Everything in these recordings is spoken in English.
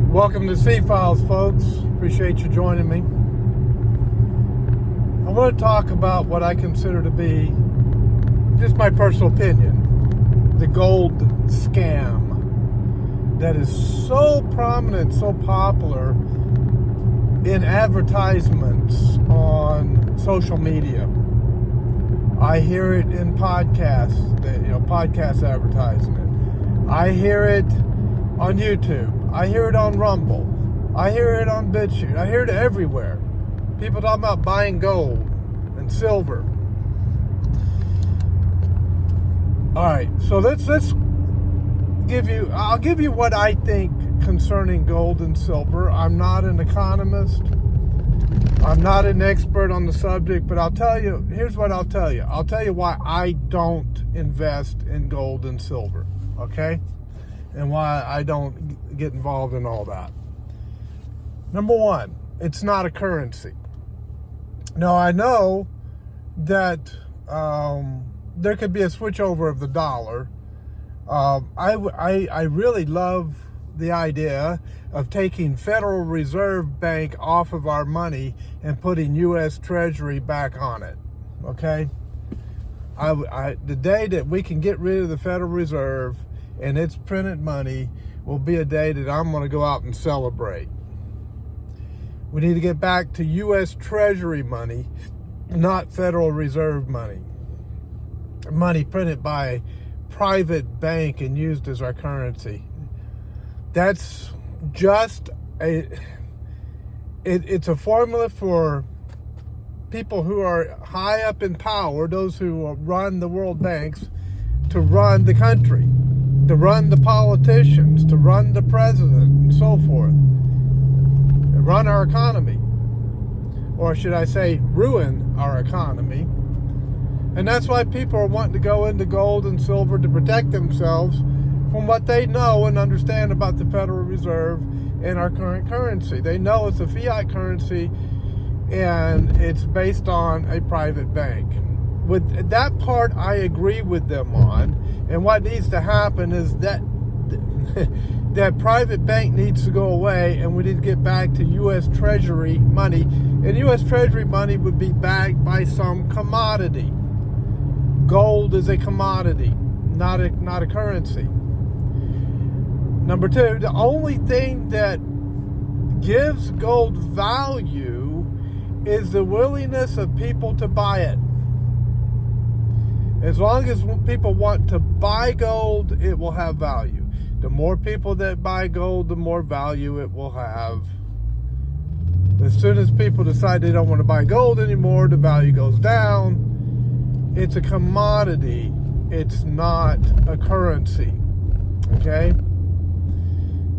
Welcome to C-Files, folks. Appreciate you joining me. I want to talk about what I consider to be, just my personal opinion, the gold scam that is so prominent, so popular in advertisements on social media. I hear it in podcasts, podcast advertisement. I hear it on YouTube. I hear it on Rumble. I hear it on BitChute. I hear it everywhere. People talking about buying gold and silver. All right, so let's I'll give you what I think concerning gold and silver. I'm not an economist. I'm not an expert on the subject, but here's what I'll tell you. I'll tell you why I don't invest in gold and silver, okay? And why I don't get involved in all that. Number one, it's not a currency. Now, I know that there could be a switchover of the dollar. I really love the idea of taking Federal Reserve Bank off of our money and putting U.S. Treasury back on it, okay? The day that we can get rid of the Federal Reserve and its printed money will be a day that I'm going to go out and celebrate. We need to get back to U.S. Treasury money, not Federal Reserve money. Money printed by a private bank and used as our currency. That's just it's a formula for people who are high up in power, those who run the world banks, to run the country, to run the politicians, to run the president, and so forth, and run our economy, or should I say ruin our economy. And that's why people are wanting to go into gold and silver to protect themselves from what they know and understand about the Federal Reserve and our current currency. They know it's a fiat currency and it's based on a private bank. With that part, I agree with them on. And what needs to happen is that that private bank needs to go away, and we need to get back to U.S. Treasury money. And U.S. Treasury money would be backed by some commodity. Gold is a commodity, not a currency. Number two, the only thing that gives gold value is the willingness of people to buy it. As long as people want to buy gold, it will have value. The more people that buy gold, the more value it will have. As soon as people decide they don't want to buy gold anymore, the value goes down. It's a commodity. It's not a currency. Okay?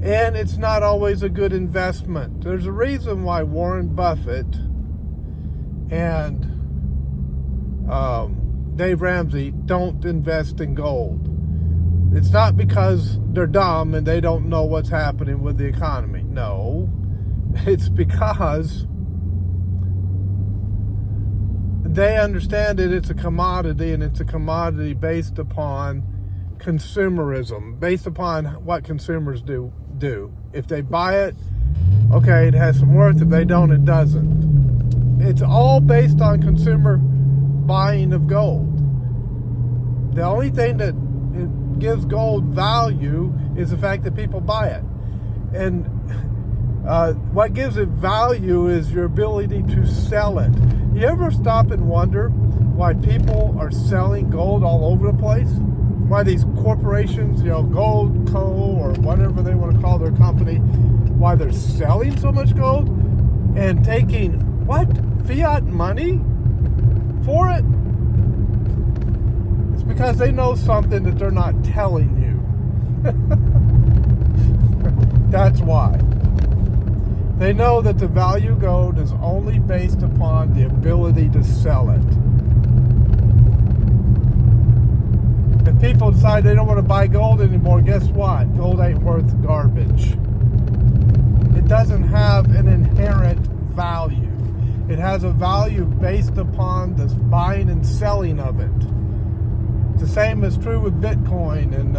And it's not always a good investment. There's a reason why Warren Buffett and Dave Ramsey don't invest in gold. It's not because they're dumb and they don't know what's happening with the economy. No, it's because they understand that it's a commodity, and it's a commodity based upon consumerism, based upon what consumers do. If they buy it, okay, it has some worth. If they don't, it doesn't. It's all based on consumer buying of gold. The only thing that gives gold value is the fact that people buy it. And what gives it value is your ability to sell it. You ever stop and wonder why people are selling gold all over the place? Why these corporations, Gold Co. or whatever they want to call their company, why they're selling so much gold and taking, fiat money for it? It's because they know something that they're not telling you. That's why. They know that the value of gold is only based upon the ability to sell it. If people decide they don't want to buy gold anymore, guess what? Gold ain't worth garbage. It doesn't have an inherent value. It has a value based upon the buying and selling of it. The same is true with Bitcoin and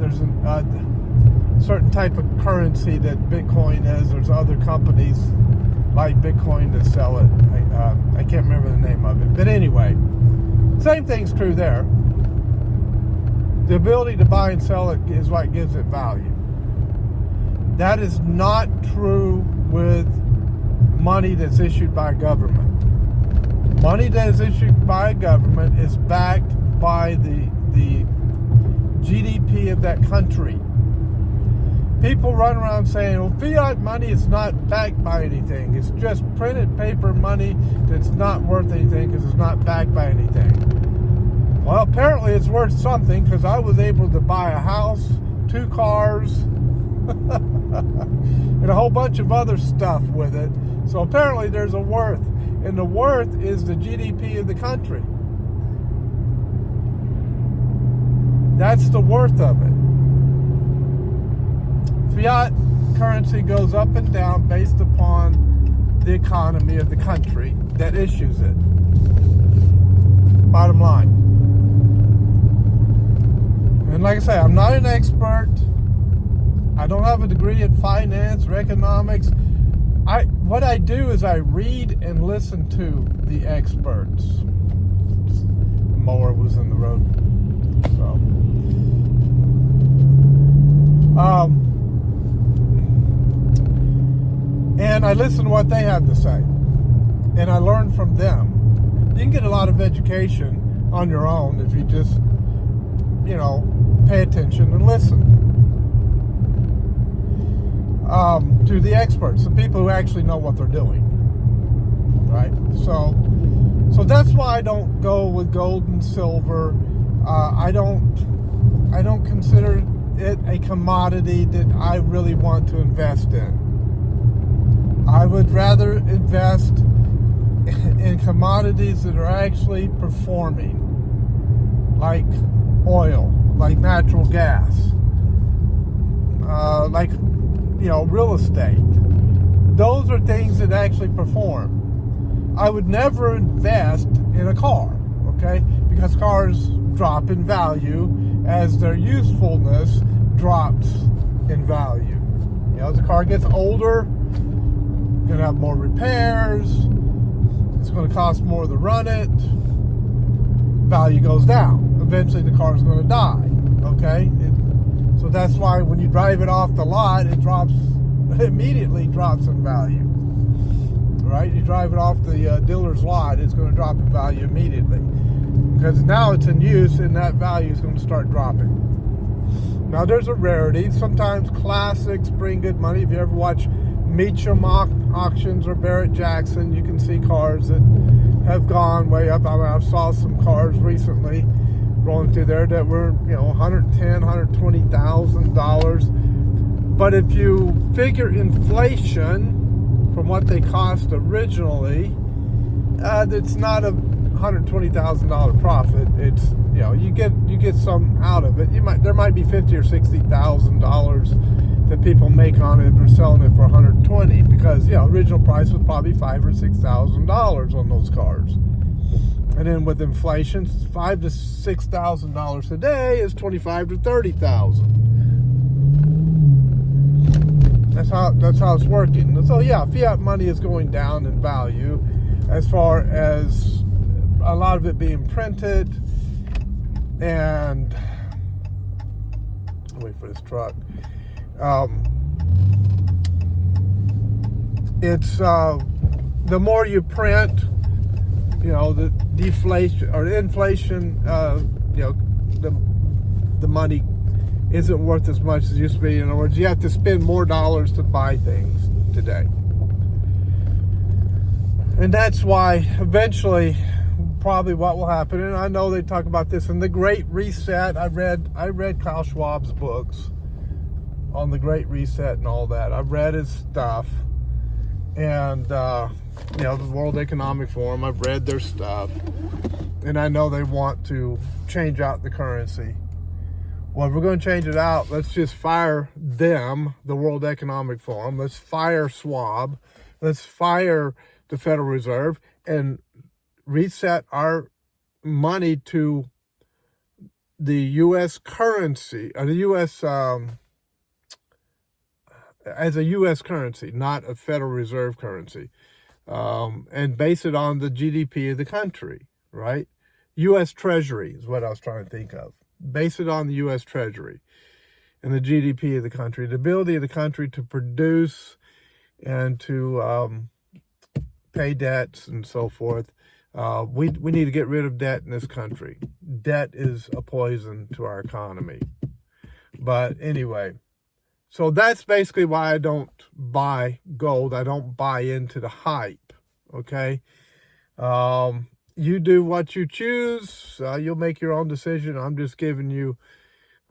there's a certain type of currency that Bitcoin is. There's other companies like Bitcoin that sell it. I can't remember the name of it. But anyway, same thing's true there. The ability to buy and sell it is what gives it value. That is not true with money that's issued by a government. Money that is issued by a government is backed by the GDP of that country. People run around saying, well, fiat money is not backed by anything. It's just printed paper money that's not worth anything because it's not backed by anything. Well, apparently it's worth something because I was able to buy a house, 2 cars, and a whole bunch of other stuff with it. So apparently there's a worth. And the worth is the GDP of the country. That's the worth of it. Fiat currency goes up and down based upon the economy of the country that issues it. Bottom line. And like I say, I'm not an expert. I don't have a degree in finance or economics. What I do is I read and listen to the experts. The mower was in the road. So, and I listen to what they have to say. And I learn from them. You can get a lot of education on your own if you just, pay attention and listen. To the experts, the people who actually know what they're doing, right? So that's why I don't go with gold and silver. I don't consider it a commodity that I really want to invest in. I would rather invest in commodities that are actually performing, like oil, like natural gas, like real estate. Those are things that actually perform. I would never invest in a car, okay? Because cars drop in value as their usefulness drops in value. As the car gets older, you're going to have more repairs. It's going to cost more to run it. Value goes down. Eventually the car is going to die, okay? So that's why when you drive it off the lot, it immediately drops in value. Right? You drive it off the dealer's lot, it's going to drop in value immediately. Because now it's in use and that value is going to start dropping. Now there's a rarity. Sometimes classics bring good money. If you ever watch Meacham auctions or Barrett Jackson, you can see cars that have gone way up. I saw some cars recently rolling through there that were, $110,000, $120,000. But if you figure inflation from what they cost originally, it's not a $120,000 profit. It's you get some out of it. There might be $50,000 or $60,000 that people make on it if they're selling it for $120,000 because original price was probably $5,000 or $6,000 on those cars. And then with inflation, $5,000 to $6,000 a day is $25,000 to $30,000. That's how it's working. And so fiat money is going down in value as far as a lot of it being printed. And wait for this truck. It's the more you print, the deflation or inflation, the money isn't worth as much as it used to be. In other words, you have to spend more dollars to buy things today. And that's why eventually probably what will happen, and I know they talk about this in the Great Reset. I read Klaus Schwab's books on the Great Reset and all that. I've read his stuff. And the World Economic Forum, I've read their stuff, and I know they want to change out the currency. Well, if we're going to change it out, let's just fire them, the World Economic Forum. Let's fire Schwab. Let's fire the Federal Reserve and reset our money to the U.S. currency, or the U.S. As a U.S. currency, not a Federal Reserve currency, and base it on the GDP of the country, right? U.S. Treasury is what I was trying to think of. Base it on the U.S. Treasury and the GDP of the country, the ability of the country to produce and to pay debts and so forth. We need to get rid of debt in this country. Debt is a poison to our economy. But anyway, so that's basically why I don't buy gold. I don't buy into the hype, okay? You do what you choose. You'll make your own decision. I'm just giving you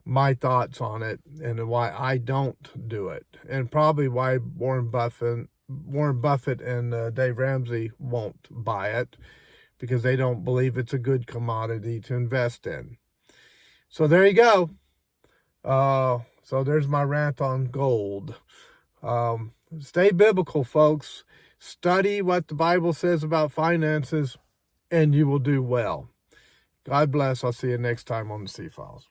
my thoughts on it and why I don't do it, and probably why Warren Buffett and Dave Ramsey won't buy it, because they don't believe it's a good commodity to invest in. So there you go. So there's my rant on gold. Stay biblical, folks. Study what the Bible says about finances, and you will do well. God bless. I'll see you next time on the C-Files.